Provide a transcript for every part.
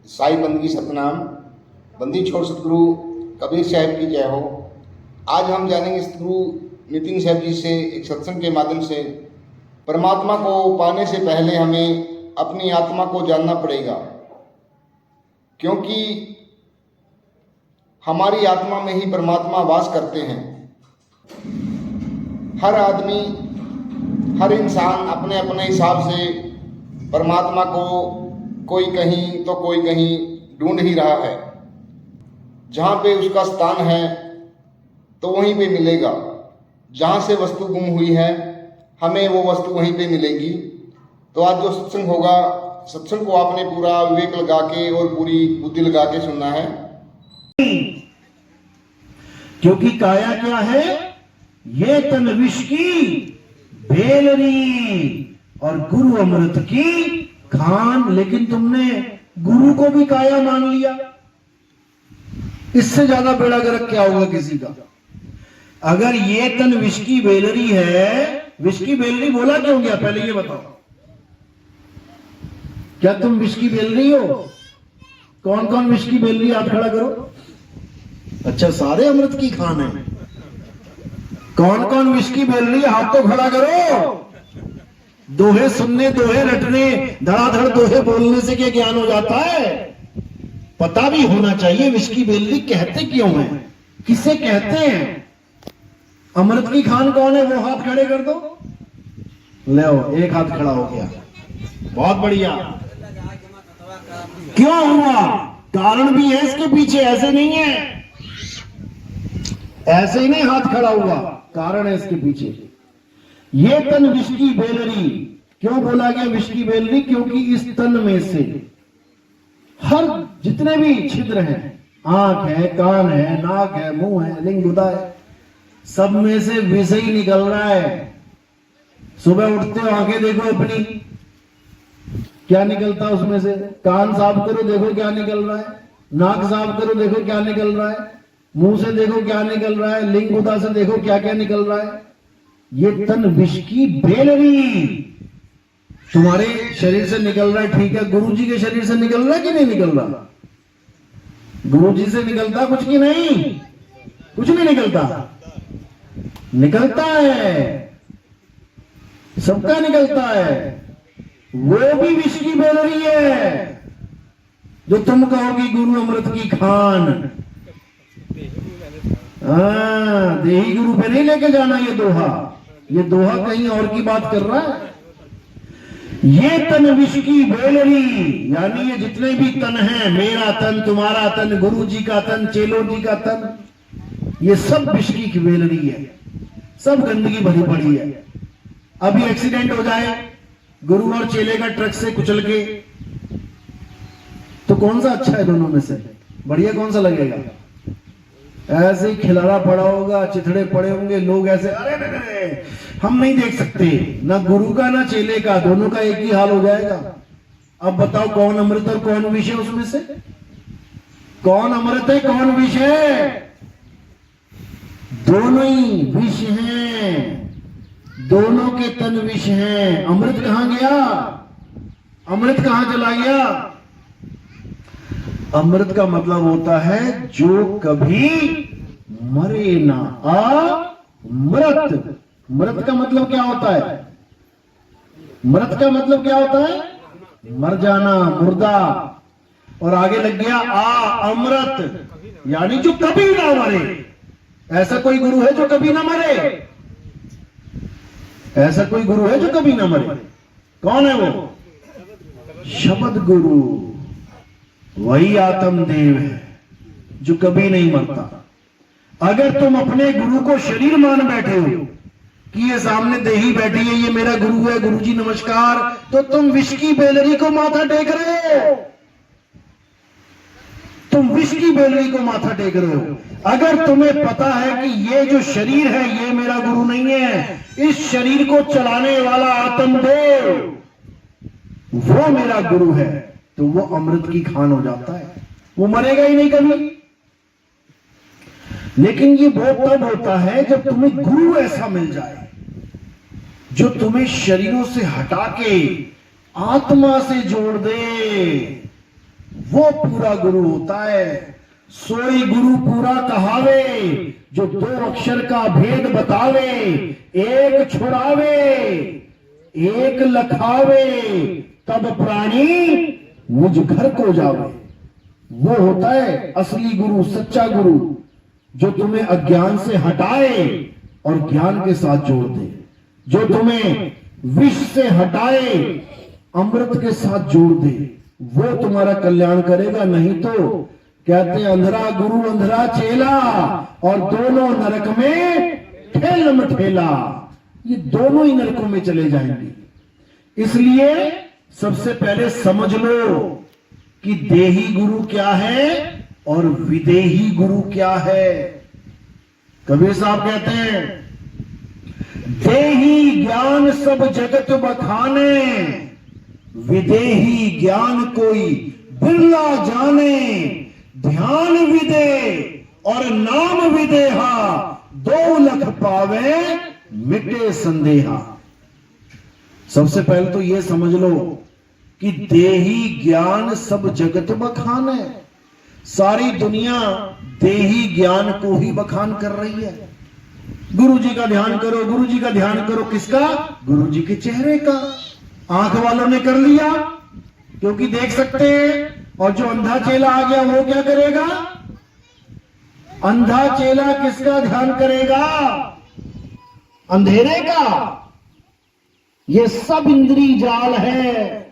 साई बंदगी सतनाम, बंदी छोड़ सतगुरु कबीर साहब की जय हो। आज हम जानेंगे सतगुरु नितिन साहब जी से एक सत्संग के माध्यम से परमात्मा को पाने से पहले हमें अपनी आत्मा को जानना पड़ेगा, क्योंकि हमारी आत्मा में ही परमात्मा वास करते हैं। हर आदमी, हर इंसान अपने अपने हिसाब से परमात्मा को कोई कहीं तो कोई कहीं ढूंढ ही रहा है। जहाँ पे उसका स्थान है तो वहीं पे मिलेगा। जहाँ से वस्तु गुम हुई है हमें वो वस्तु वहीं पे मिलेगी। तो आज जो सत्संग होगा, सत्संग को आपने पूरा विवेक लगा के और पूरी बुद्धि लगा के सुनना है, क्योंकि काया क्या है? ये तन विष की बेलरी और गुरु अमृत की खान। लेकिन तुमने गुरु को भी काया मान लिया। इससे ज्यादा बेड़ा गर्क क्या होगा किसी का? अगर ये तन विष की बेलरी है, विष की बेलरी बोला क्यों गया पहले ये बताओ। क्या तुम विष की बेलरी हो? कौन कौन विष की बेलरी? आप खड़ा करो। अच्छा, सारे अमृत की खान है। कौन कौन विष की बेलरी? हाथ तो खड़ा करो। दोहे सुनने, दोहे रटने, धड़ाधड़ दोहे बोलने से क्या ज्ञान हो जाता है? पता भी होना चाहिए विष की बेलरी कहते क्यों है, किसे कहते हैं। अमृत की खान कौन है? वो हाथ खड़े कर दो। ले एक हाथ खड़ा हो गया, बहुत बढ़िया। क्यों हुआ? कारण भी है इसके पीछे, ऐसे नहीं है, ऐसे ही नहीं हाथ खड़ा हुआ, कारण है इसके पीछे। ये तन विष की बेलरी क्यों बोला गया विष की बेलरी? क्योंकि इस तन में से हर जितने भी छिद्र हैं, आंख है, कान है, नाक है, मुंह है, लिंग गुदा है, सब में से विष ही निकल रहा है। सुबह उठते हो आंखें देखो अपनी, क्या निकलता है उसमें से? कान साफ करो देखो क्या निकल रहा है, नाक साफ करो देखो क्या निकल रहा है, मुंह से देखो क्या निकल रहा है, लिंग गुदा से देखो क्या क्या निकल रहा है। ये तन विष की बेलरी तुम्हारे शरीर से निकल रहा है, ठीक है। गुरुजी के शरीर से निकल रहा है कि नहीं निकल रहा? गुरुजी से निकलता कुछ की नहीं? कुछ नहीं निकलता, निकलता है, सबका निकलता है। वो भी विष की बेलरी है जो तुम कहोगी गुरु अमृत की खान। देही गुरु पे नहीं लेके जाना ये दोहा। ये दोहा कहीं और की बात कर रहा है। ये तन विष की बेलरी, यानी ये जितने भी तन हैं, मेरा तन, तुम्हारा तन, गुरु जी का तन, चेलो जी का तन, ये सब विष की बेलरी है, सब गंदगी भरी पड़ी है। अभी एक्सीडेंट हो जाए गुरु और चेले का ट्रक से कुचल के, तो कौन सा अच्छा है दोनों में से? बढ़िया कौन सा लगेगा? ऐसे ही खिलारा पड़ा होगा, चिथड़े पड़े होंगे, लोग ऐसे अरे अरे हम नहीं देख सकते, ना गुरु का ना चेले का, दोनों का एक ही हाल हो जाएगा। अब बताओ कौन अमृत और कौन विष है उसमें से? कौन अमृत है कौन विष है? दोनों ही विष हैं, दोनों के तन विष हैं। अमृत कहां गया? अमृत कहां चला गया? अमृत का मतलब होता है जो कभी मरे ना। अमृत, मृत का मतलब क्या होता है? मृत का मतलब क्या होता है? मर जाना, मुर्दा। और आगे लग गया अमृत, यानी जो कभी ना मरे। ऐसा कोई गुरु है जो कभी ना मरे? ऐसा कोई गुरु है जो कभी ना मरे? कौन है वो? शब्द गुरु, वही आत्मदेव है जो कभी नहीं मरता। अगर तुम अपने गुरु को शरीर मान बैठे हो कि ये सामने देही बैठी है, ये मेरा गुरु है, गुरुजी नमस्कार, तो तुम विष की बेलरी को माथा टेक रहे हो। तुम विष की बेलरी को माथा टेक रहे हो। अगर तुम्हें पता है कि ये जो शरीर है ये मेरा गुरु नहीं है, इस शरीर को चलाने वाला आत्मदेव वो मेरा गुरु है, तो वो अमृत की खान हो जाता है, वो मरेगा ही नहीं कभी। लेकिन ये वो तब होता है जब तुम्हें गुरु ऐसा मिल जाए जो तुम्हें शरीरों से हटा के आत्मा से जोड़ दे। वो पूरा गुरु होता है। सोई गुरु पूरा कहावे, जो दो अक्षर का भेद बतावे, एक छुड़ावे एक लखावे, तब प्राणी मुझ घर को जावे। वो होता है असली गुरु, सच्चा गुरु, जो तुम्हें अज्ञान से हटाए और ज्ञान के साथ जोड़ दे, जो तुम्हें विष से हटाए अमृत के साथ जोड़ दे, वो तुम्हारा कल्याण करेगा। नहीं तो कहते हैं अंधरा गुरु अंधरा चेला, और दोनों नरक में ठेलम ठेला, ये दोनों ही नरकों में चले जाएंगे। इसलिए सबसे पहले समझ लो कि देही गुरु क्या है और विदेही गुरु क्या है। कबीर साहब कहते हैं, देही ज्ञान सब जगत बखाने, विदेही ज्ञान कोई बिरला जाने। ध्यान विदे और नाम विदेहा, दो लख पावे मिटे संदेहा। सबसे पहले तो यह समझ लो कि देही ज्ञान सब जगत बखान है। सारी दुनिया देही ज्ञान को ही बखान कर रही है। गुरु जी का ध्यान करो, गुरु जी का ध्यान करो, किसका? गुरु जी के चेहरे का। आंख वालों ने कर लिया क्योंकि देख सकते हैं, और जो अंधा चेला आ गया वो क्या करेगा? अंधा चेला किसका ध्यान करेगा? अंधेरे का। ये सब इंद्री जाल है,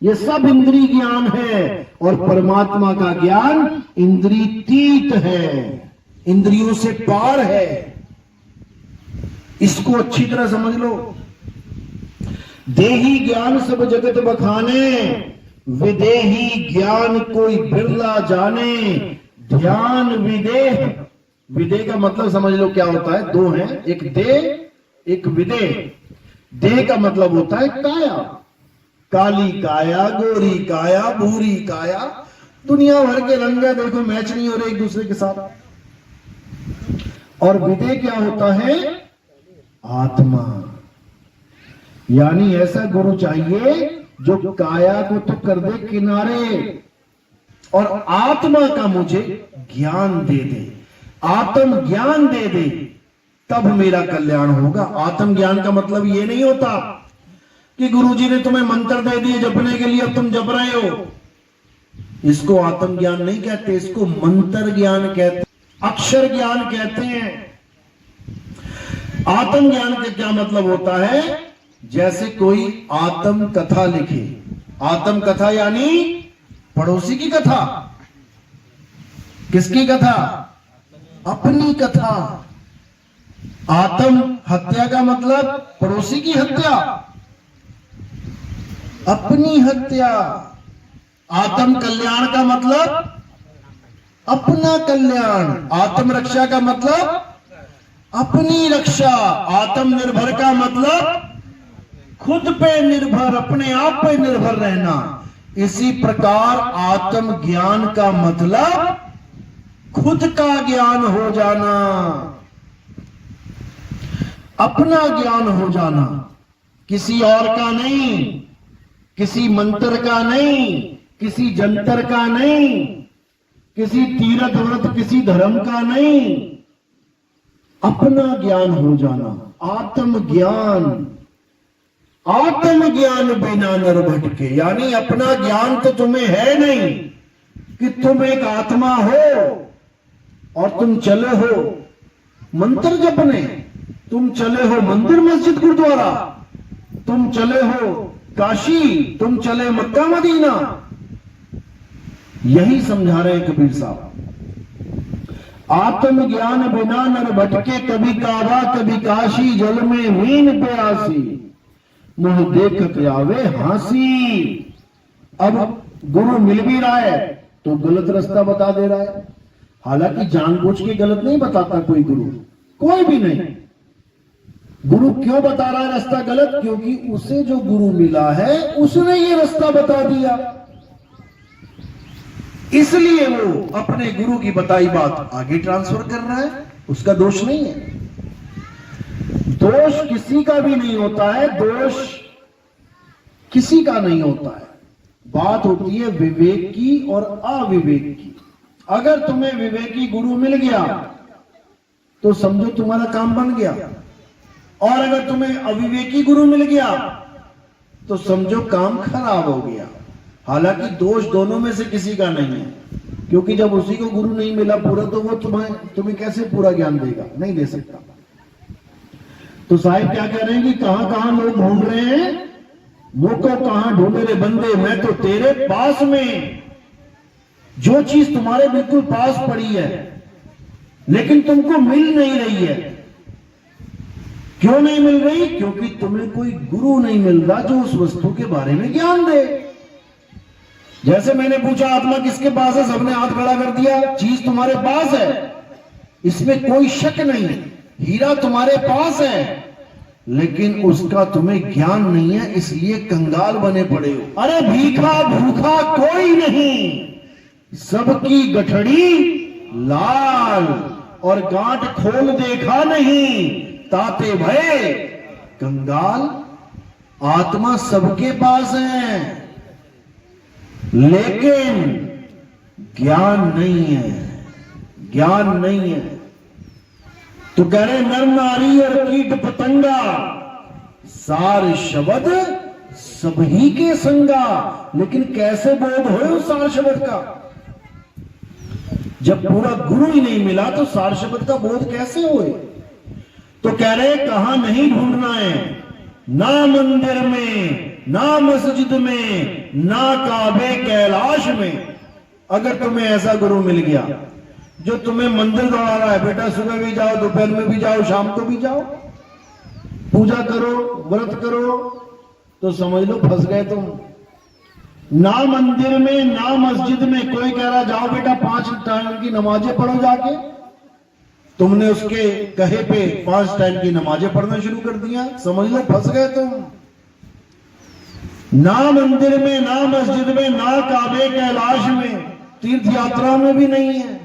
ये सब इंद्री ज्ञान है, और परमात्मा का ज्ञान इंद्रियतीत है, इंद्रियों से पार है। इसको अच्छी तरह समझ लो। देही ज्ञान सब जगत बखाने, विदेही ज्ञान कोई बिरला जाने। ध्यान विदेह, विदेह का मतलब समझ लो क्या होता है, दो हैं, एक देह एक विदेह। देह का मतलब होता है काया, काली काया, गोरी काया, भूरी काया, दुनिया भर के रंग है, देखो मैच नहीं हो रहे एक दूसरे के साथ। और विदेह क्या होता है? आत्मा। यानी ऐसा गुरु चाहिए जो काया को तो कर दे किनारे और आत्मा का मुझे ज्ञान दे दे, आत्म ज्ञान दे दे, तब मेरा कल्याण होगा। आत्म ज्ञान का मतलब ये नहीं होता कि गुरुजी ने तुम्हें मंत्र दे दिए जपने के लिए, अब तुम जप रहे हो। इसको आत्म ज्ञान नहीं कहते, इसको मंत्र ज्ञान कहते, अक्षर ज्ञान कहते हैं। आत्म ज्ञान का क्या मतलब होता है? जैसे कोई आत्म कथा लिखे। आत्म कथा यानी पड़ोसी की कथा। किसकी कथा? अपनी कथा। आत्म हत्या का मतलब पड़ोसी की हत्या, अपनी हत्या। आत्म कल्याण का मतलब अपना कल्याण। आत्म रक्षा का मतलब अपनी रक्षा। आत्मनिर्भर का मतलब खुद पे निर्भर, अपने आप पे निर्भर रहना। इसी प्रकार आत्म ज्ञान का मतलब खुद का ज्ञान हो जाना, अपना ज्ञान हो जाना, किसी और का नहीं, किसी मंत्र का नहीं, किसी जंतर का नहीं, किसी तीर्थ व्रत, किसी धर्म का नहीं, अपना ज्ञान हो जाना, आत्म ज्ञान। आत्म ज्ञान बिना नर भटके, यानी अपना ज्ञान तो तुम्हें है नहीं कि तुम एक आत्मा हो और तुम चले हो मंत्र जपने, तुम चले हो मंदिर मस्जिद गुरुद्वारा, तुम चले हो काशी, तुम चले मक्का मदीना। यही समझा रहे हैं कबीर साहब। आत्म ज्ञान बिना नर भटके, कभी काबा कभी काशी, जल में मीन प्यासी, मुंह देखत आवे हासी। अब गुरु मिल भी रहा है तो गलत रास्ता बता दे रहा है। हालांकि जानबूझ के गलत नहीं बताता कोई गुरु, कोई भी नहीं। गुरु क्यों बता रहा है रास्ता गलत? क्योंकि उसे जो गुरु मिला है उसने ये रास्ता बता दिया, इसलिए वो अपने गुरु की बताई बात आगे ट्रांसफर कर रहा है। उसका दोष नहीं है। दोष किसी का भी नहीं होता है, दोष किसी का नहीं होता है। बात होती है विवेक की और अविवेक की। अगर तुम्हें विवेकी गुरु मिल गया तो समझो तुम्हारा काम बन गया, और अगर तुम्हें अविवेकी गुरु मिल गया तो समझो काम खराब हो गया। हालांकि दोष दोनों में से किसी का नहीं है, क्योंकि जब उसी को गुरु नहीं मिला पूरा तो वो तुम्हें कैसे पूरा ज्ञान देगा, नहीं दे सकता। तो साहिब क्या कह रहे हैं कि कहां कहां लोग ढूंढ रहे हैं, मुझको कहां ढूंढे रे बंदे, मैं तो तेरे पास में। जो चीज तुम्हारे बिल्कुल पास पड़ी है लेकिन तुमको मिल नहीं रही है, क्यों नहीं मिल रही? क्योंकि तुम्हें कोई गुरु नहीं मिल रहा जो उस वस्तु के बारे में ज्ञान दे। जैसे मैंने पूछा आत्मा किसके पास है, सबने हाथ खड़ा कर दिया। चीज तुम्हारे पास है, इसमें कोई शक नहीं। हीरा तुम्हारे पास है, लेकिन उसका तुम्हें ज्ञान नहीं है, इसलिए कंगाल बने पड़े हो। अरे भीखा भूखा कोई नहीं, सबकी गठड़ी लाल, और गांठ खोल देखा नहीं, ताते भय कंगाल। आत्मा सबके पास है, लेकिन ज्ञान नहीं है, ज्ञान नहीं है। तो कह रहे नर नारी और कीट पतंगा, सार शब्द सभी के संगा। लेकिन कैसे बोध हो उस सार शब्द का? जब पूरा गुरु ही नहीं मिला तो सार शब्द का बोध कैसे होए? तो कह रहे कहां नहीं ढूंढना है, ना मंदिर में, ना मस्जिद में, ना काबे कैलाश में। अगर तुम्हें ऐसा गुरु मिल गया जो तुम्हें मंदिर दौड़ा रहा है, बेटा सुबह भी जाओ, दोपहर में भी जाओ, शाम को भी जाओ, पूजा करो, व्रत करो, तो समझ लो फंस गए तुम। ना मंदिर में, ना मस्जिद में। कोई कह रहा जाओ बेटा 5 टाइम की नमाजें पढ़ो जाके, तुमने उसके कहे पे 5 टाइम की नमाजें पढ़ना शुरू कर दिया, समझ लो फंस गए तुम। ना मंदिर में, ना मस्जिद में, ना काबे कैलाश में, तीर्थ यात्रा में भी नहीं है।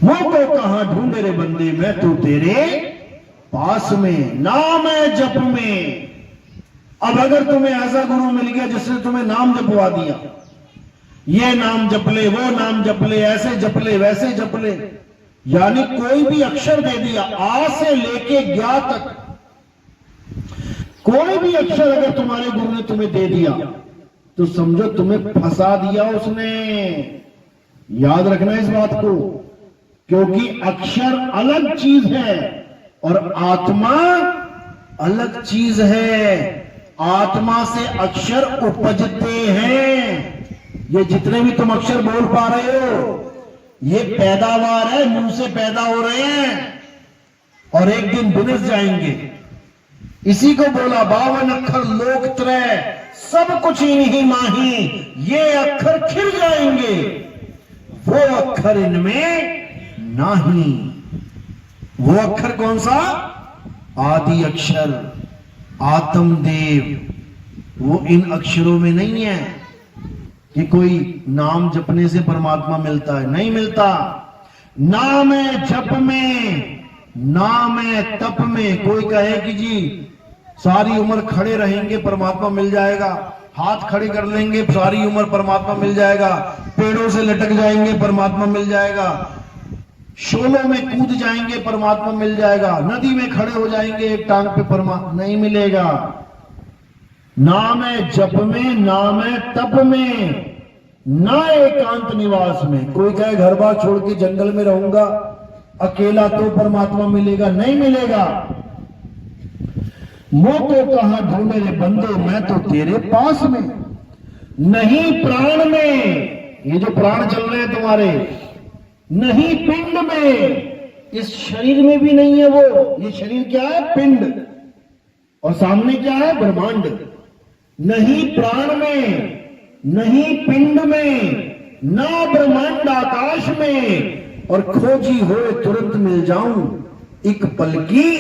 मुझको कहां ढूंढे रे बंदे, मैं तो तेरे पास में, नाम है जप में। अब अगर तुम्हें ऐसा गुरु मिल गया जिसने तुम्हें नाम जपवा दिया, ये नाम जप ले, वो नाम जप ले, ऐसे जप ले, वैसे जप ले, यानी कोई भी अक्षर दे दिया, आ से लेके ज्ञा तक कोई भी अक्षर अगर तुम्हारे गुरु ने तुम्हें दे दिया तो समझो तुम्हें फंसा दिया उसने। याद रखना इस बात को, क्योंकि अक्षर अलग चीज है और आत्मा अलग चीज है। आत्मा से अक्षर उपजते हैं। ये जितने भी तुम अक्षर बोल पा रहे हो, ये पैदावार है, मुंह से पैदा हो रहे हैं और एक दिन बिनस जाएंगे। इसी को बोला 52 अक्षर लोक त्रय, सब कुछ इन्हीं माही, ये अक्षर खिल जाएंगे, वो अक्षर इनमें नहीं। वो अक्षर कौन सा? आदि अक्षर, आत्मदेव। वो इन अक्षरों में नहीं है कि कोई नाम जपने से परमात्मा मिलता है, नहीं मिलता। नाम है जप में, नाम है तप में। कोई कहे कि जी सारी उम्र खड़े रहेंगे परमात्मा मिल जाएगा, हाथ खड़े कर लेंगे सारी उम्र परमात्मा मिल जाएगा, पेड़ों से लटक जाएंगे परमात्मा मिल जाएगा, शोलों में कूद जाएंगे परमात्मा मिल जाएगा, नदी में खड़े हो जाएंगे एक टांग पे परमात्मा, नहीं मिलेगा। नाम है जप में, नाम है तप में, ना एकांत निवास में। कोई कहे घर बार छोड़ के जंगल में रहूंगा अकेला तो परमात्मा मिलेगा, नहीं मिलेगा। मोको कहां ढूंढे रे बंदे, मैं तो तेरे पास में। नहीं प्राण में, ये जो प्राण चल रहे हैं तुम्हारे, नहीं पिंड में, इस शरीर में भी नहीं है वो। ये शरीर क्या है? पिंड, और सामने क्या है? ब्रह्मांड। नहीं प्राण में, नहीं पिंड में, ना ब्रह्मांड आकाश में, और खोजी हो तुरंत मिल जाऊं एक पल की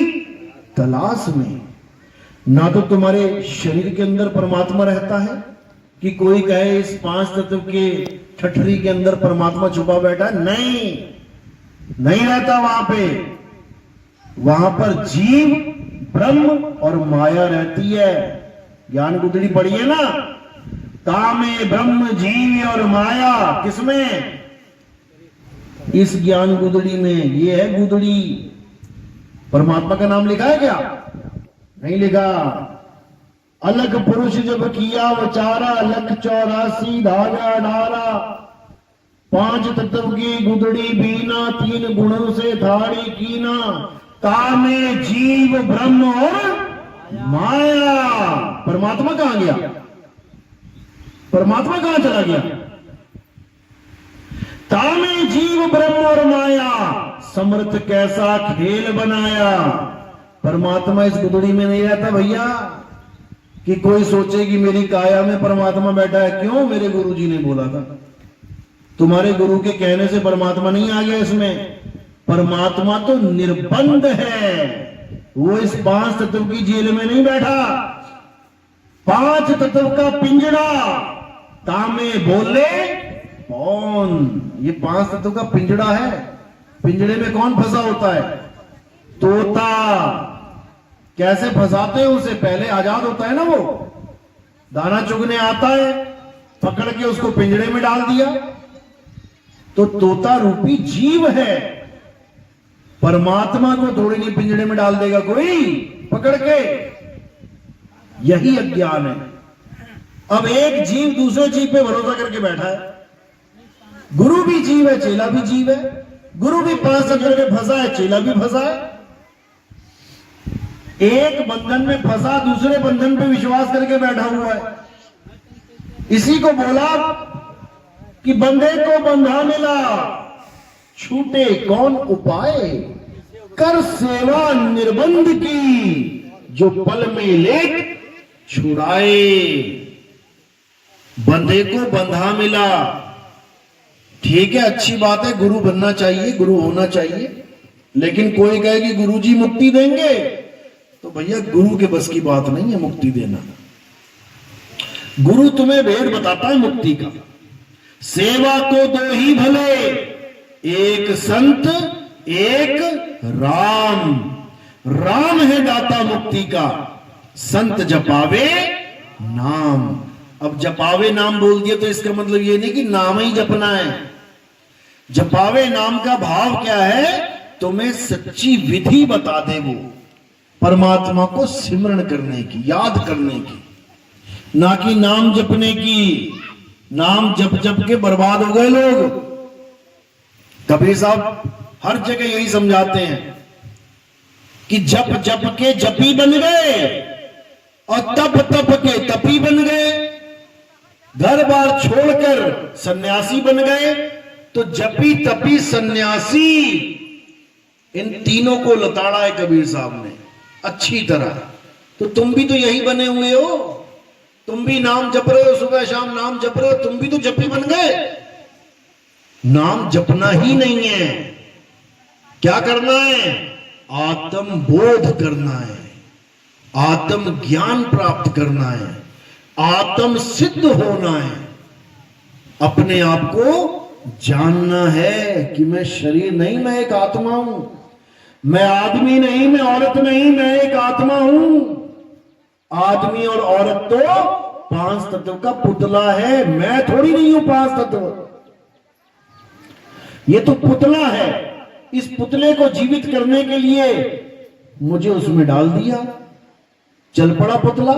तलाश में। ना तो तुम्हारे शरीर के अंदर परमात्मा रहता है कि कोई कहे इस 5 तत्व के ठठरी के अंदर परमात्मा छुपा बैठा है, नहीं, नहीं रहता वहां पे। वहां पर जीव, ब्रह्म और माया रहती है। ज्ञान गुदड़ी पड़ी है ना, तामे ब्रह्म जीव और माया, किसमें? इस ज्ञान गुदड़ी में। ये है गुदड़ी। परमात्मा का नाम लिखा है क्या? नहीं लिखा। अलग पुरुष जब किया विचारा, लख 84 धागा डारा, 5 तत्व की गुदड़ी बीना, 3 गुणों से थाड़ी कीना, तामे जीव ब्रह्म और माया। परमात्मा कहां गया? परमात्मा कहां चला गया? तामे जीव ब्रह्म और माया, समर्थ कैसा खेल बनाया। परमात्मा इस गुदड़ी में नहीं रहता भैया कि कोई सोचे कि मेरी काया में परमात्मा बैठा है। क्यों? मेरे गुरुजी ने बोला था। तुम्हारे गुरु के कहने से परमात्मा नहीं आ गया इसमें। परमात्मा तो निर्बंध है, वो इस 5 तत्व की जेल में नहीं बैठा। 5 तत्व का पिंजड़ा, तामे बोले कौन। ये 5 तत्व का पिंजड़ा है। पिंजड़े में कौन फंसा होता है? तोता। कैसे फंसाते हैं उसे? पहले आजाद होता है ना, वो दाना चुगने आता है, पकड़ के उसको पिंजड़े में डाल दिया। तो तोता रूपी जीव है। परमात्मा को थोड़ी नहीं पिंजड़े में डाल देगा कोई पकड़ के। यही अज्ञान है। अब एक जीव दूसरे जीव पे भरोसा करके बैठा है। गुरु भी जीव है, चेला भी जीव है। गुरु भी 5 तत्व में फंसा है, चेला भी फंसा है। एक बंधन में फंसा, दूसरे बंधन पे विश्वास करके बैठा हुआ है। इसी को बोला कि बंधे को बंधा मिला, छूटे कौन उपाय। कर सेवा निर्बंध की, जो पल में लेट छुड़ाए। बंधे को बंधा मिला, ठीक है, अच्छी बात है, गुरु बनना चाहिए, गुरु होना चाहिए। लेकिन कोई कहे कि गुरुजी मुक्ति देंगे, तो भैया गुरु के बस की बात नहीं है मुक्ति देना। गुरु तुम्हें भेद बताता है मुक्ति का। सेवा को 2 ही भले, एक संत एक राम। राम है दाता मुक्ति का, संत जपावे नाम। अब जपावे नाम बोल दिया तो इसका मतलब ये नहीं कि नाम ही जपना है। जपावे नाम का भाव क्या है? तुम्हें सच्ची विधि बता दे वो, परमात्मा को सिमरण करने की, याद करने की, ना कि नाम जपने की। नाम जप जप के बर्बाद हो गए लोग। कबीर साहब हर जगह यही समझाते हैं कि जप जप के जपी बन गए और तप तप के तपी बन गए। घर बार छोड़कर सन्यासी बन गए। तो जपी तपी सन्यासी, इन तीनों को लताड़ा है कबीर साहब ने अच्छी तरह। तो तुम भी तो यही बने हुए हो। तुम भी नाम जप रहे हो, सुबह शाम नाम जप रहे हो, तुम भी तो जपी बन गए। नाम जपना ही नहीं है। क्या करना है? आत्म बोध करना है, आत्म ज्ञान प्राप्त करना है, आत्म सिद्ध होना है। अपने आप को जानना है कि मैं शरीर नहीं, मैं एक आत्मा हूं। मैं आदमी नहीं, मैं औरत नहीं, मैं एक आत्मा हूं। आदमी और औरत तो 5 तत्व का पुतला है, मैं थोड़ी नहीं हूं 5 तत्व। ये तो पुतला है। इस पुतले को जीवित करने के लिए मुझे उसमें डाल दिया, चल पड़ा पुतला।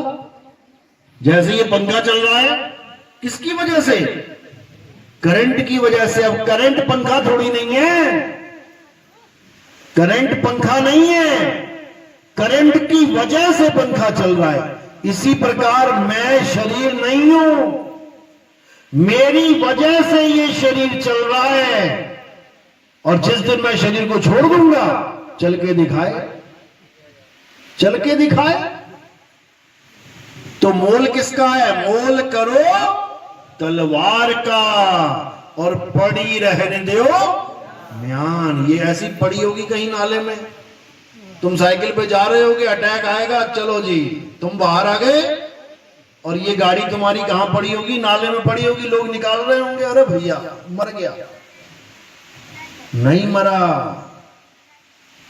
जैसे ये पंखा चल रहा है, किसकी वजह से? करंट की वजह से। अब करंट पंखा थोड़ी नहीं है, करंट पंखा नहीं है, करंट की वजह से पंखा चल रहा है। इसी प्रकार मैं शरीर नहीं हूं, मेरी वजह से ये शरीर चल रहा है। और जिस दिन मैं शरीर को छोड़ दूंगा, चल के दिखाए, चल के दिखाए। तो मोल किसका है? मोल करो तलवार का और पड़ी रहने दो म्यान। ये ऐसी पड़ी होगी कहीं नाले में, तुम साइकिल पे जा रहे होगे, अटैक आएगा, चलो जी तुम बाहर आ गए, और ये गाड़ी तुम्हारी कहां पड़ी होगी? नाले में पड़ी होगी, लोग निकाल रहे होंगे, अरे भैया मर गया। नहीं मरा,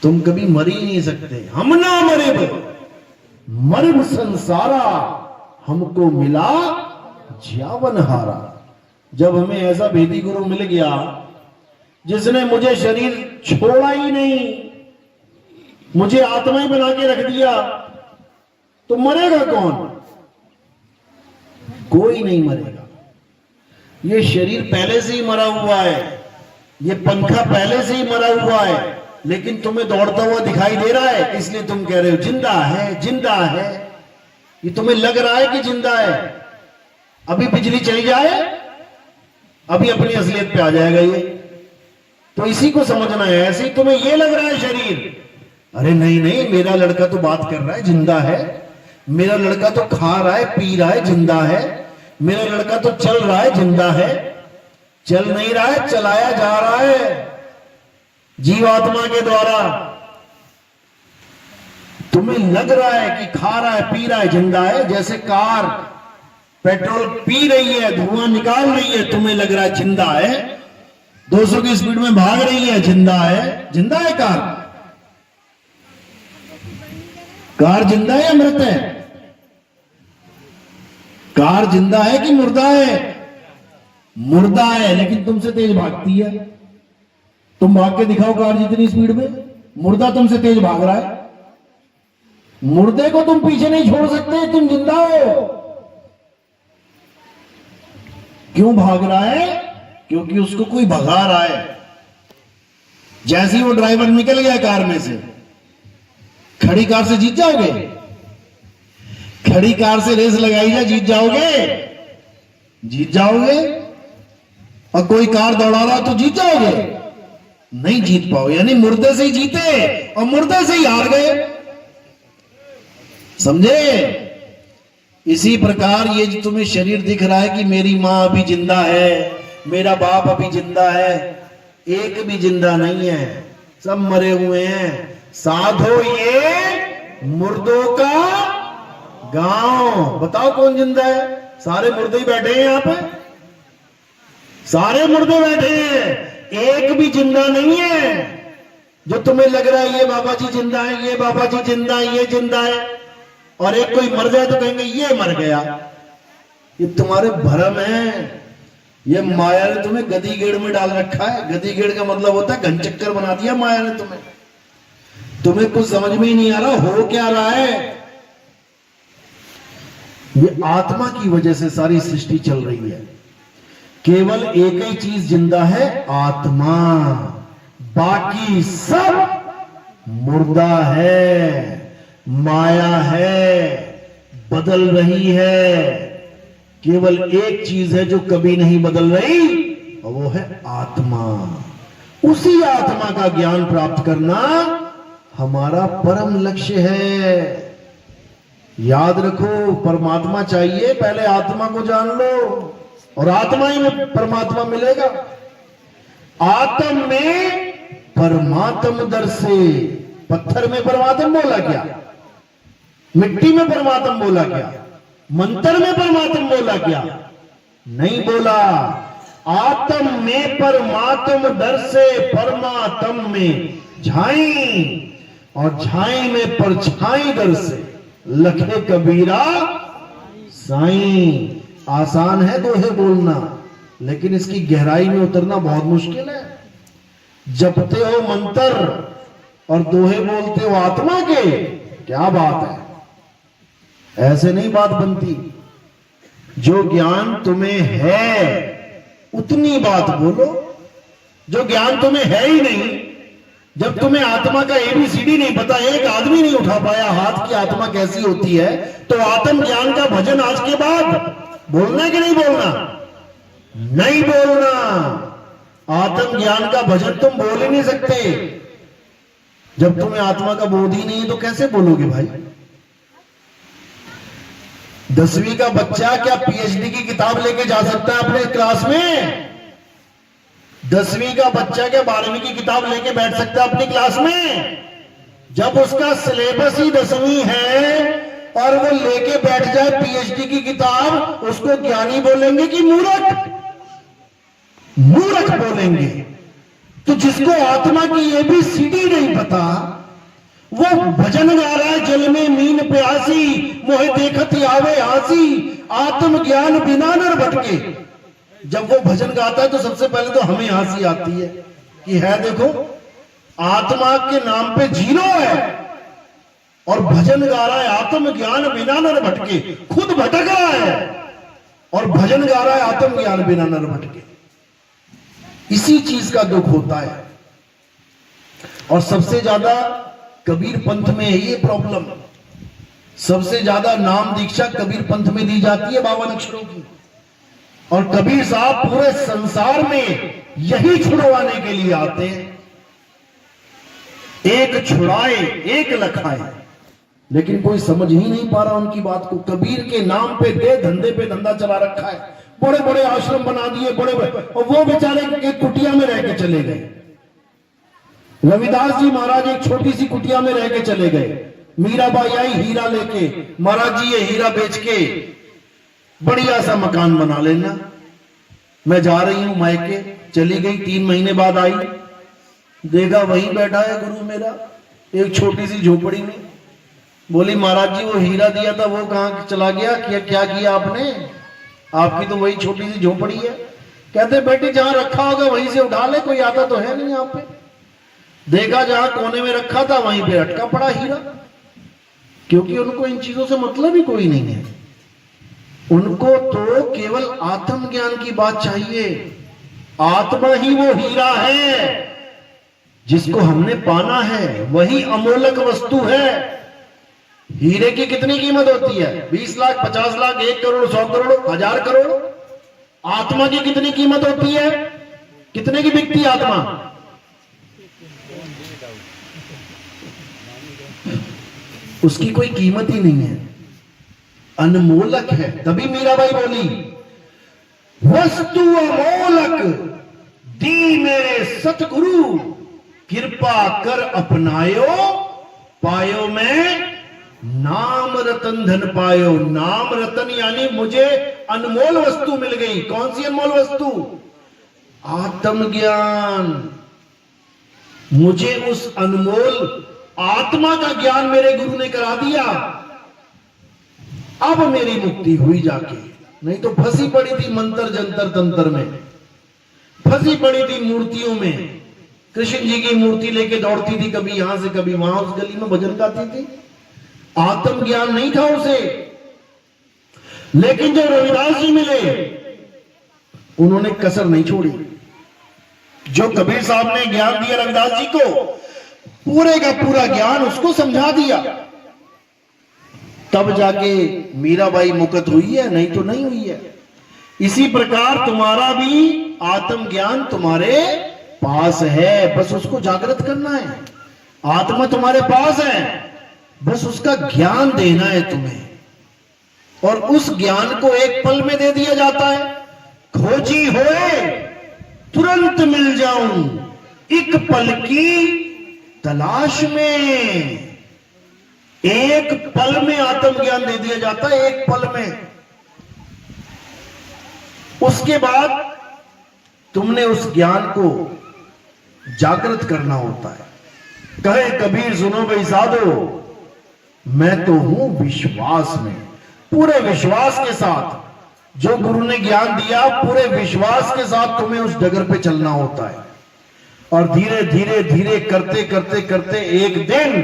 तुम कभी मर ही नहीं सकते। हम ना मरे, मर्म संसारा हमको मिला ज्यावन हारा। जब हमें ऐसा भेदी गुरु मिल गया जिसने मुझे शरीर छोड़ा ही नहीं, मुझे आत्मा ही बना के रख दिया, तो मरेगा कौन? कोई नहीं मरेगा। ये शरीर पहले से ही मरा हुआ है, ये पंखा पहले से ही मरा हुआ है, लेकिन तुम्हें दौड़ता हुआ दिखाई दे रहा है, इसलिए तुम कह रहे हो जिंदा है, जिंदा है। ये तुम्हें लग रहा है कि जिंदा है। अभी बिजली चली जाए, अभी अपनी असलियत पे आ जाएगा ये। तो इसी को समझना है। ऐसे ही तुम्हें ये लग रहा है शरीर, अरे नहीं नहीं, मेरा लड़का तो बात कर रहा है, जिंदा है। मेरा लड़का तो खा रहा है, पी रहा है, जिंदा है। मेरा लड़का तो चल रहा है, जिंदा है। चल नहीं रहा है, चलाया जा रहा है जीवात्मा के द्वारा। तुम्हें लग रहा है कि खा रहा है, पी रहा है, जिंदा है। जैसे कार पेट्रोल पी रही है, धुआं निकाल रही है, तुम्हें लग रहा है जिंदा है। 200 की स्पीड में भाग रही है, जिंदा है। जिंदा है कार? कार जिंदा है या मृत है? कार जिंदा है कि मुर्दा है? मुर्दा है, लेकिन तुमसे तेज भागती है। तुम भाग के दिखाओ कार जितनी स्पीड में, मुर्दा तुमसे तेज भाग रहा है। मुर्दे को तुम पीछे नहीं छोड़ सकते, तुम जिंदा हो। क्यों भाग रहा है? क्योंकि उसको कोई भगा रहा है। जैसे ही वो ड्राइवर निकल गया कार में से, खड़ी कार से जीत जाओगे? खड़ी कार से रेस लगाई जाए, जीत जाओगे? जीत जाओगे? और कोई कार दौड़ा रहा तो जीत जाओगे? नहीं जीत पाओगे। यानी मुर्दे से ही जीते और मुर्दे से ही हार गए। समझे? इसी प्रकार ये जो तुम्हें शरीर दिख रहा है कि मेरी मां अभी जिंदा है, मेरा बाप अभी जिंदा है, एक भी जिंदा नहीं है, सब मरे हुए हैं। साधो ये मुर्दों का गांव। बताओ कौन जिंदा है? सारे मुर्दे ही बैठे हैं यहां पे, सारे मुर्दे बैठे हैं, एक भी जिंदा नहीं है। जो तुम्हें लग रहा है ये बाबा जी जिंदा है, ये बाबा जी जिंदा है, ये जिंदा है, और एक कोई मर जाए तो कहेंगे ये मर गया। ये तुम्हारे भ्रम है। ये माया ने तुम्हें गधी गेड़ में डाल रखा है। गधी गेड़ का मतलब होता है घन चक्कर बना दिया माया ने तुम्हें। तुम्हें कुछ समझ में ही नहीं आ रहा हो क्या रहा है। ये आत्मा की वजह से सारी सृष्टि चल रही है। केवल एक ही चीज जिंदा है, आत्मा। बाकी सब मुर्दा है, माया है, बदल रही है। केवल एक चीज है जो कभी नहीं बदल रही, और वो है आत्मा। उसी आत्मा का ज्ञान प्राप्त करना हमारा परम लक्ष्य है। याद रखो, परमात्मा चाहिए, पहले आत्मा को जान लो, और आत्मा ही में परमात्मा मिलेगा। आत्म में परमात्म दर से। पत्थर में परमात्मा बोला क्या? मिट्टी में परमात्मा बोला क्या? मंत्र में परमात्मा बोला क्या? नहीं बोला। आत्म में परमात्म दर से परमात्म में झाई, और झाई में परछाई दर से लखे कबीरा साईं। आसान है दोहे बोलना, लेकिन इसकी गहराई में उतरना बहुत मुश्किल है। जपते हो मंत्र और दोहे बोलते हो आत्मा के, क्या बात है। ऐसे नहीं बात बनती। जो ज्ञान तुम्हें है उतनी बात बोलो। जो ज्ञान तुम्हें है ही नहीं, जब तुम्हें आत्मा का ABCD नहीं पता, एक आदमी नहीं उठा पाया हाथ की आत्मा कैसी होती है, तो आत्म ज्ञान का भजन आज के बाद बोलना कि नहीं बोलना? नहीं बोलना। आत्म ज्ञान का भजन तुम बोल ही नहीं सकते। जब तुम्हें आत्मा का बोध ही नहीं है तो कैसे बोलोगे भाई? 10वीं का बच्चा क्या PhD की किताब लेके जा सकता है अपने क्लास में? 10वीं का बच्चा क्या 12वीं की किताब लेके बैठ सकता है अपनी क्लास में? जब उसका सिलेबस ही 10वीं है और वो लेके बैठ जाए PhD की किताब, उसको ज्ञानी बोलेंगे कि मूर्ख? मूर्ख बोलेंगे। तो जिसको आत्मा की ABCD नहीं पता, वो भजन गा रहा है, जल में मीन प्यासी मोहे देखत आवे आसी, आत्म ज्ञान बिना नर भटके। जब वो भजन गाता है तो सबसे पहले तो हमें हंसी आती है कि है देखो आत्मा के नाम पे जीरो है और भजन गा रहा है आत्म ज्ञान बिना नर भटके। खुद भटक रहा है और भजन गा रहा है आत्म ज्ञान बिना नर भटके। इसी चीज का दुख होता है। और सबसे ज्यादा कबीर पंथ में है ये प्रॉब्लम। सबसे ज्यादा नाम दीक्षा कबीर पंथ में दी जाती है 52 अक्षरों की। और कबीर साहब पूरे संसार में यही छुड़वाने के लिए आते हैं। एक छुड़ाए एक लखाए, लेकिन कोई समझ ही नहीं पा रहा उनकी बात को। कबीर के नाम पे दे धंधे पे धंधा चला रखा है, बड़े बड़े आश्रम बना दिए, बड़े बड़े, और वो बेचारे एक कुटिया में रह के चले गए। रविदास जी महाराज एक छोटी सी कुटिया में रह के चले गए। मीराबाई आई हीरा लेके, महाराज जी ये हीरा बेच के बढ़िया सा मकान बना लेना, मैं जा रही हूं मायके। चली गई, 3 महीने बाद आई, देखा वहीं बैठा है गुरु मेरा एक छोटी सी झोपड़ी में। बोली महाराज जी वो हीरा दिया था वो कहां चला गया? क्या किया आपने? आपकी तो वही छोटी सी झोपड़ी है। कहते बेटे जहां रखा होगा वहीं से उठा ले, कोई आता तो है नहीं यहाँ पे। देखा जहां कोने में रखा था वहीं पे अटका पड़ा हीरा, क्योंकि उनको इन चीजों से मतलब ही कोई नहीं है। उनको तो केवल आत्म ज्ञान की बात चाहिए। आत्मा ही वो हीरा है जिसको हमने पाना है, वही अमोलक वस्तु है। हीरे की कितनी कीमत होती है? 20 लाख, 50 लाख, 1 करोड़, 100 करोड़, 1000 करोड़। आत्मा की कितनी कीमत होती है? कितने की बिकती है आत्मा? उसकी कोई कीमत ही नहीं है, अनमोलक है। तभी मीराबाई बोली वस्तु अमोलक दी मेरे सतगुरु, कृपा कर अपनायो पायो मैं नाम रतन धन पायो। नाम रतन यानी मुझे अनमोल वस्तु मिल गई। कौन सी अनमोल वस्तु? आत्मज्ञान। मुझे उस अनमोल आत्मा का ज्ञान मेरे गुरु ने करा दिया। अब मेरी मुक्ति हुई जाके, नहीं तो फंसी पड़ी थी मंत्र जंतर तंत्र में, फंसी पड़ी थी मूर्तियों में। कृष्ण जी की मूर्ति लेके दौड़ती थी, कभी यहां से कभी वहां, उस गली में भजन गाती थी। आत्म ज्ञान नहीं था उसे। लेकिन जब रविदास जी मिले उन्होंने कसर नहीं छोड़ी। जो कबीर साहब ने ज्ञान दिया रविदास जी को, पूरे का पूरा ज्ञान उसको समझा दिया। तब जाके मीराबाई मुक्त हुई है, नहीं तो नहीं हुई है। इसी प्रकार तुम्हारा भी आत्म ज्ञान तुम्हारे पास है, बस उसको जागृत करना है। आत्मा तुम्हारे पास है, बस उसका ज्ञान देना है तुम्हें। और उस ज्ञान को एक पल में दे दिया जाता है। खोजी होए तुरंत मिल जाऊं, एक पल की तलाश में। एक पल में आत्म ज्ञान दे दिया जाता है, एक पल में। उसके बाद तुमने उस ज्ञान को जागृत करना होता है। कहे कबीर सुनो भाई साधो, मैं तो हूं विश्वास में। पूरे विश्वास के साथ जो गुरु ने ज्ञान दिया, पूरे विश्वास के साथ तुम्हें उस डगर पे चलना होता है। और धीरे धीरे धीरे करते करते करते एक दिन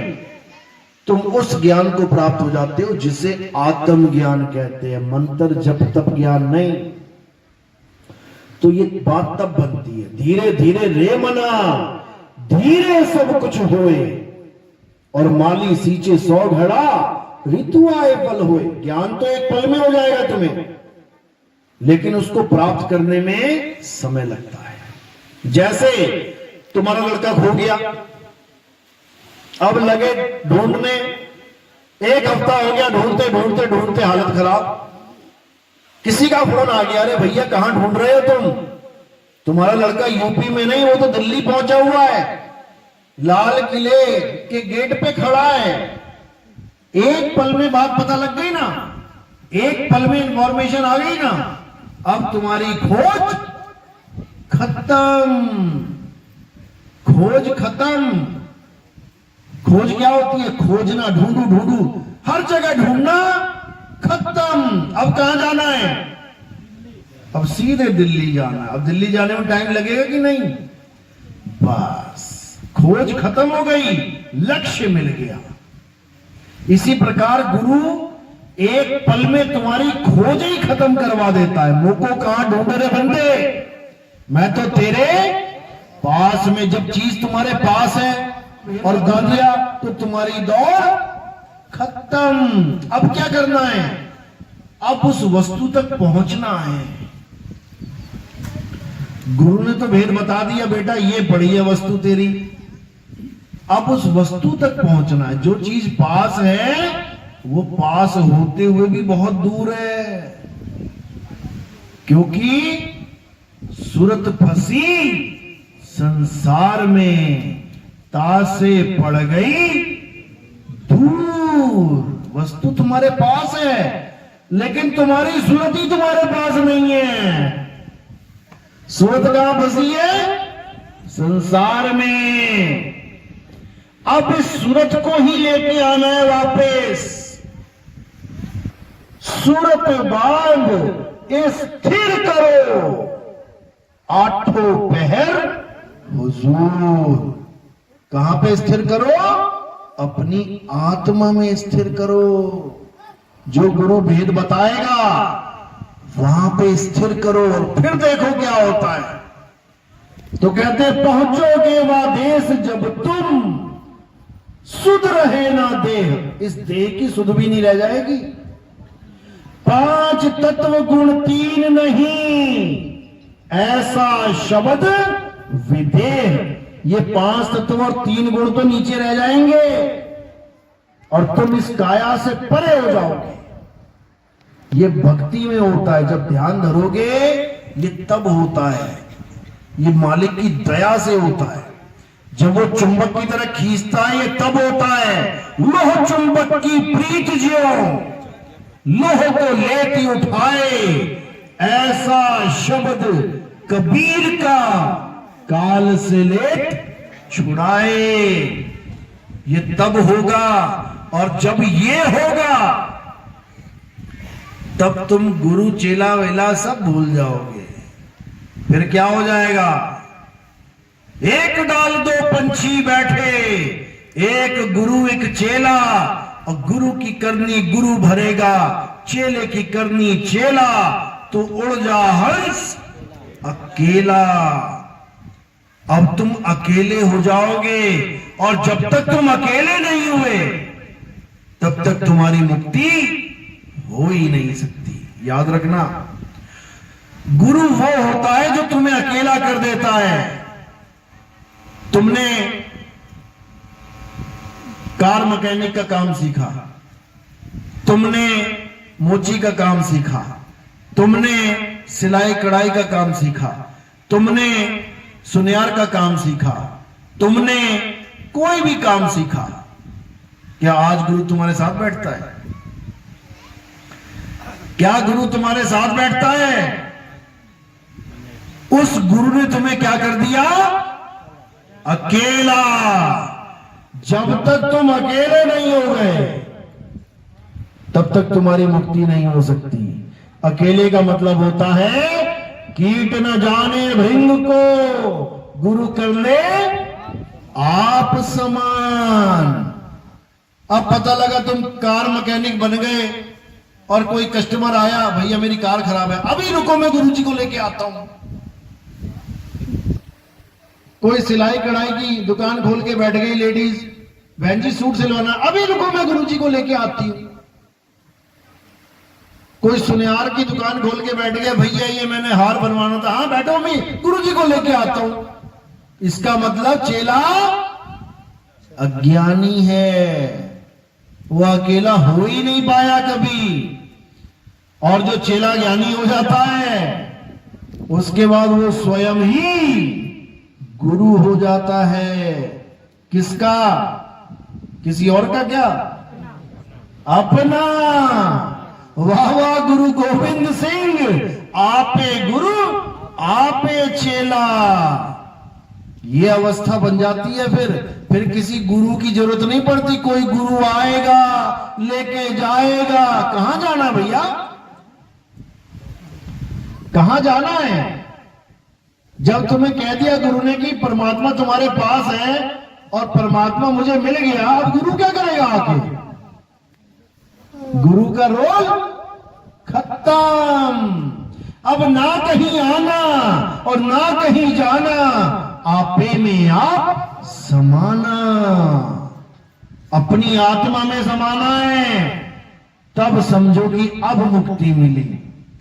तुम उस ज्ञान को प्राप्त हो जाते हो जिसे आत्म ज्ञान कहते हैं। मंत्र जप तप ज्ञान नहीं। तो ये बात तब बनती है, धीरे धीरे रे मना धीरे सब कुछ होए, और माली सींचे 100 घड़ा ऋतु आए फल होए। ज्ञान तो एक पल में हो जाएगा तुम्हें, लेकिन उसको प्राप्त करने में समय लगता है। जैसे तुम्हारा लड़का खो गया, अब लगे ढूंढने, 1 हफ्ता हो गया ढूंढते ढूंढते ढूंढते हालत खराब। किसी का फोन आ गया, अरे भैया कहां ढूंढ रहे हो तुम? तुम्हारा लड़का यूपी में नहीं, वो तो दिल्ली पहुंचा हुआ है, लाल किले के गेट पे खड़ा है। एक पल में बात पता लग गई ना, एक पल में इंफॉर्मेशन आ गई ना। अब तुम्हारी खोज खत्म, खोज खत्म, खोज क्या होती है? खोजना, ढूंढू ढूंढू, हर जगह ढूंढना, खत्म। अब कहां जाना है? अब सीधे दिल्ली जाना। अब दिल्ली जाने में टाइम लगेगा कि नहीं? बस खोज खत्म हो गई, लक्ष्य मिल गया। इसी प्रकार गुरु एक पल में तुम्हारी खोज ही खत्म करवा देता है। मुझको कहां ढूंढ रहे बंदे, मैं तो तेरे पास में। जब चीज तुम्हारे पास है और दौड़ लिया तो तुम्हारी दौड़ खत्म। अब क्या करना है? अब उस वस्तु तक पहुंचना है। गुरु ने तो भेद बता दिया, बेटा ये बड़ी है वस्तु तेरी। अब उस वस्तु तक पहुंचना है। जो चीज पास है वो पास होते हुए भी बहुत दूर है, क्योंकि सूरत फंसी संसार में, तासे पड़ गई दूर। वस्तु तुम्हारे पास है लेकिन तुम्हारी सूरत ही तुम्हारे पास नहीं है। सूरत कहां फंसी है? संसार में। अब इस सूरत को ही लेके आना है वापस। सूरत बांध स्थिर करो, आठों पहर हुजूर। कहां पे स्थिर करो? अपनी आत्मा में स्थिर करो। जो गुरु भेद बताएगा वहां पे स्थिर करो और फिर देखो क्या होता है। तो कहते पहुंचोगे वह देश जब तुम सुध रहे ना देह। इस देह की सुध भी नहीं रह जाएगी। 5 तत्व गुण 3 नहीं, ऐसा शब्द विदेह। ये 5 तत्व और 3 गुण तो नीचे रह जाएंगे और तुम इस काया से परे हो जाओगे। ये भक्ति में होता है। जब ध्यान धरोगे ये तब होता है। ये मालिक की दया से होता है। जब वो चुंबक की तरह खींचता है ये तब होता है। लोह चुंबक की प्रीत ज्यों लोह को लेती उठाए, ऐसा शब्द कबीर का काल से लेट छुड़ाए। ये तब होगा और जब ये होगा तब तुम गुरु चेला वेला सब भूल जाओगे। फिर क्या हो जाएगा? एक डाल 2 पंछी बैठे, एक गुरु एक चेला, और गुरु की करनी गुरु भरेगा, चेले की करनी चेला, तो उड़ जा हंस अकेला। अब तुम अकेले हो जाओगे और जब तक तुम अकेले नहीं हुए तब तक तुम्हारी मुक्ति हो ही नहीं सकती। याद रखना, गुरु वो होता है जो तुम्हें अकेला कर देता है। तुमने कार मैकेनिक का काम सीखा, तुमने मोची का काम सीखा, तुमने सिलाई कढ़ाई का काम सीखा, तुमने सुनियार का काम सीखा, तुमने कोई भी काम सीखा। क्या आज गुरु तुम्हारे साथ बैठता है? क्या गुरु तुम्हारे साथ बैठता है? उस गुरु ने तुम्हें क्या कर दिया? अकेला। जब तक तुम अकेले नहीं हो गए तब तक तुम्हारी मुक्ति नहीं हो सकती। अकेले का मतलब होता है कीट न जाने भृंग को, गुरु कर ले आप समान। अब पता लगा तुम कार मैकेनिक बन गए और कोई कस्टमर आया, भैया मेरी कार खराब है, अभी रुको मैं गुरु जी को लेके आता हूं। कोई सिलाई कढ़ाई की दुकान खोल के बैठ गई लेडीज, बहन जी सूट सिलवाना, अभी रुको मैं गुरु जी को लेके आती हूं। कोई सुनियार की दुकान खोल के बैठ गया, भैया ये मैंने हार बनवाना था, हाँ बैठो मैं गुरु जी को लेके आता हूं। इसका मतलब चेला अज्ञानी है, वो अकेला हो ही नहीं पाया कभी। और जो चेला ज्ञानी हो जाता है उसके बाद वो स्वयं ही गुरु हो जाता है। किसका? किसी और का क्या? अपना। वाह वाह गुरु गोविंद सिंह, आपे गुरु आपे चेला। ये अवस्था बन जाती है। फिर किसी गुरु की जरूरत नहीं पड़ती। कोई गुरु आएगा, लेके जाएगा। कहां जाना भैया, कहां जाना है? जब तुम्हें कह दिया गुरु ने कि परमात्मा तुम्हारे पास है और परमात्मा मुझे मिल गया, अब गुरु क्या करेगा आके? गुरु का रोल खत्म। अब ना कहीं आना और ना कहीं जाना, आपे में आप समाना। अपनी आत्मा में समाना है, तब समझो कि अब मुक्ति मिली।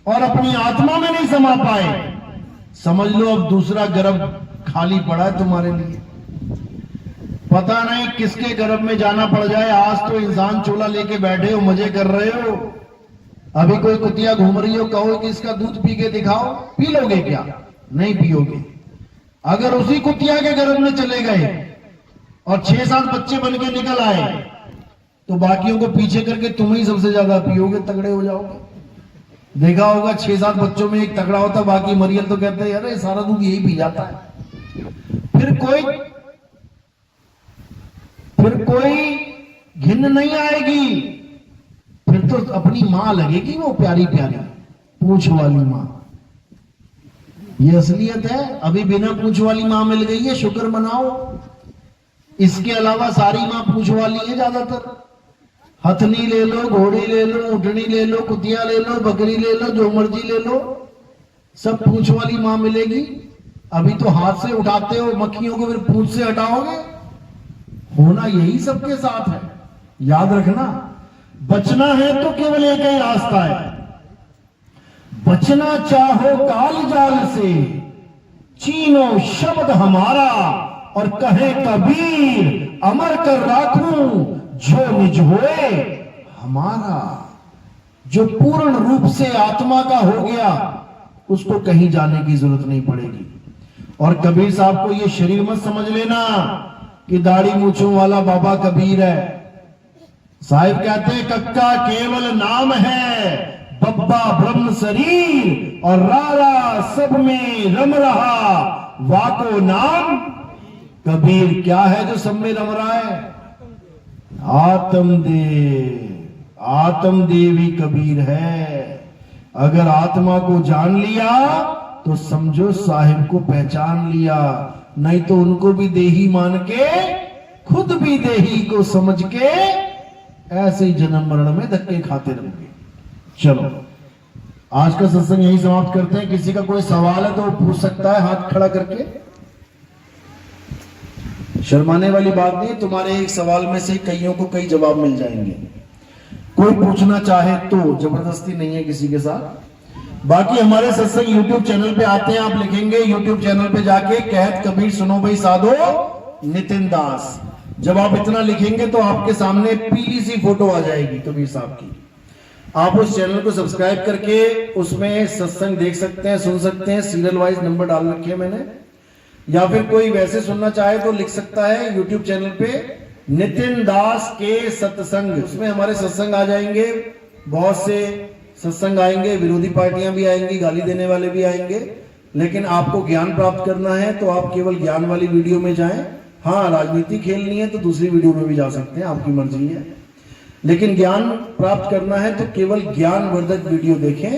और अपनी आत्मा में नहीं समा पाए, समझ लो अब दूसरा गर्भ खाली पड़ा है तुम्हारे लिए। पता नहीं किसके गर्भ में जाना पड़ जाए। आज तो इंसान चोला लेके बैठे हो, मजे कर रहे हो। अभी कोई कुतिया घूम रही हो, कहो कि इसका दूध पी के दिखाओ, पी लोगे क्या? नहीं पियोगे। अगर उसी कुतिया के गर्भ में चले गए और 6-7 बच्चे बन के निकल आए, तो बाकियों को पीछे करके तुम ही सबसे ज्यादा पियोगे, तगड़े हो जाओगे। देखा होगा 6-7 बच्चों में एक तगड़ा होता, बाकी मरियल तो कहते हैं अरे सारा दूध यही पी जाता है। फिर कोई घिन नहीं आएगी। फिर तो अपनी मां लगेगी, वो प्यारी प्यारी पूंछ वाली मां। ये असलियत है। अभी बिना पूंछ वाली मां मिल गई है, शुक्र मनाओ। इसके अलावा सारी मां पूंछ वाली है ज्यादातर। हथनी ले लो, घोड़ी ले लो, ऊँटनी ले लो, कुतिया ले लो, बकरी ले लो, जो मर्जी ले लो, सब पूंछ वाली मां मिलेगी। अभी तो हाथ से उठाते हो मक्खियों को, फिर पूंछ से हटाओगे। होना यही सबके साथ है, याद रखना। बचना है तो केवल एक ही रास्ता है। बचना चाहो काल जाल से, चीनो शब्द हमारा, और कहे कबीर अमर कर राखूं जो निज होए हमारा। जो पूर्ण रूप से आत्मा का हो गया, उसको कहीं जाने की जरूरत नहीं पड़ेगी। और कबीर साहब को ये शरीर मत समझ लेना कि दाढ़ी मूंछों वाला बाबा कबीर है। साहिब कहते हैं कक्का केवल नाम है, बब्बा ब्रह्म शरीर, और रारा सब में रम रहा, वाको नाम कबीर। क्या है जो सब में रम रहा है? आत्मदेव। आत्मदेव ही कबीर है। अगर आत्मा को जान लिया तो समझो साहिब को पहचान लिया। नहीं तो उनको भी देही मान के, खुद भी देही को समझ के, ऐसे ही जन्म मरण में धक्के खाते रहोगे। चलो आज का सत्संग यही समाप्त करते हैं। किसी का कोई सवाल है तो वो पूछ सकता है हाथ खड़ा करके। शर्माने वाली बात नहीं, तुम्हारे एक सवाल में से कईयों को कई जवाब मिल जाएंगे। कोई पूछना चाहे तो, जबरदस्ती नहीं है किसी के साथ। बाकी हमारे सत्संग YouTube चैनल पे आते हैं, आप लिखेंगे YouTube चैनल पे जाके कहत कबीर सुनो भाई साधो नितिन दास। जब आप इतना लिखेंगे तो आपके सामने पीली सी फोटो आ जाएगी कबीर साहब की। आप उस चैनल को सब्सक्राइब करके उसमें सत्संग देख सकते हैं, सुन सकते हैं। सीरियल वाइज नंबर डाल रखे हैं मैंने। या फिर कोई वैसे सुनना चाहे तो लिख सकता है YouTube चैनल पे नितिन दास के सत्संग। उसमें हमारे सत्संग आ जाएंगे, बहुत से सत्संग आएंगे, विरोधी पार्टियां भी आएंगी, गाली देने वाले भी आएंगे। लेकिन आपको ज्ञान प्राप्त करना है तो आप केवल ज्ञान वाली वीडियो में जाएं। हाँ, राजनीति खेलनी है तो दूसरी वीडियो में भी जा सकते हैं, आपकी मर्जी है। लेकिन ज्ञान प्राप्त करना है तो केवल ज्ञानवर्धक वीडियो देखें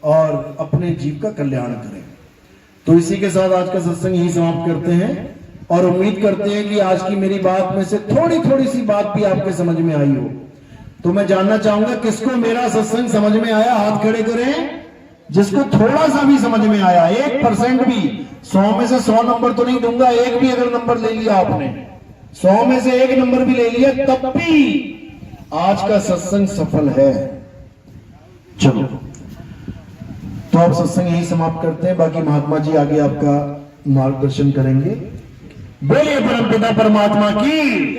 और अपने जीव का कल्याण करें। तो इसी के साथ आज का सत्संग यही समाप्त करते हैं और उम्मीद करते हैं कि आज की मेरी बात में से थोड़ी थोड़ी सी बात भी आपके समझ में आई हो। तो मैं जानना चाहूंगा किसको मेरा सत्संग समझ में आया, हाथ खड़े करें। जिसको थोड़ा सा भी समझ में आया, 1% भी, 100 में से 100 नंबर तो नहीं दूंगा, एक भी अगर नंबर ले लिया आपने, 100 में से 1 नंबर भी ले लिया, तब भी आज का सत्संग सफल है। चलो तो आप सत्संग यही समाप्त करते हैं। बाकी महात्मा जी आगे आपका मार्गदर्शन करेंगे। बोलिए परमपिता परमात्मा की,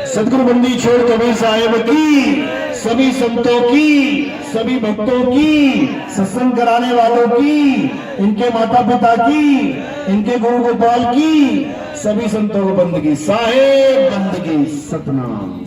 सदगुरु बंदी छोड़ कबीर साहिब की, सभी संतों की, सभी भक्तों की, सत्संग कराने वालों की, इनके माता पिता की, इनके गुरु गोपाल की, सभी संतों को बंदगी, साहेब बंदगी, सतनाम।